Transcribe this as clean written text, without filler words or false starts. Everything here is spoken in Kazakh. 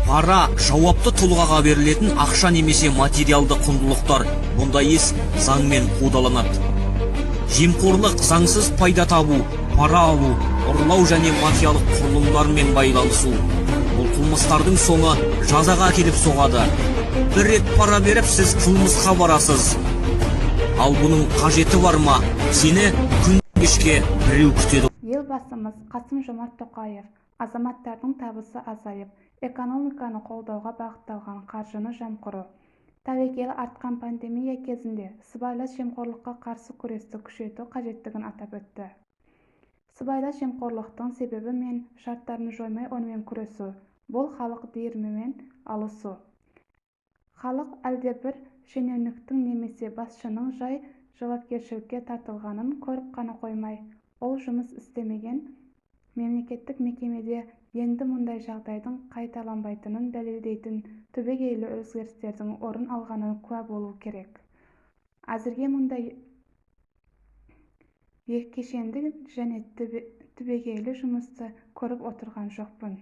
Пара жауапты тұлғаға берілетін ақша немесе материалды құндылықтар. Бұндай іс заңмен қудаланады. Жемқорлық заңсыз пайда табу, пара алу, ұрлау және мафиялық құрылымдармен байланысу. Бұл қылмыстардың соңы жазаға келіп соғады. Бір рет пара беріп, сіз қылмысқа барасыз. Ал бұның қажеті бар ма? Сені күн кешке біреу күтеді. Елбасымыз Қасым-Жомарт Тоқаев азаматтардың табысы азайып, экономиканы қолдауға бағытталған қаржыны жымқыру, тәуекелі артқан пандемия кезінде сыбайлас жемқорлыққа қарсы күресті күшейту қажеттігін атап өтті. Сыбайлас жемқорлықтың себебі мен шарттарын жоймай онымен күресу, бұл халық диірменімен алысу. Халық әлдебір шенеуніктің немесе басшының жай жауапкершілікке тартылғанын көріп қана қоймай, ол жұмыс істемеген мемлекеттік мекемеде енді мұндай жағдайдың қайталанбайтынын дәлелдейтін түбегейлі өзгерістердің орын алғанын куә болу керек. Әзірге мұндай кешенді және түбегейлі жұмысты көріп отырған жоқпын.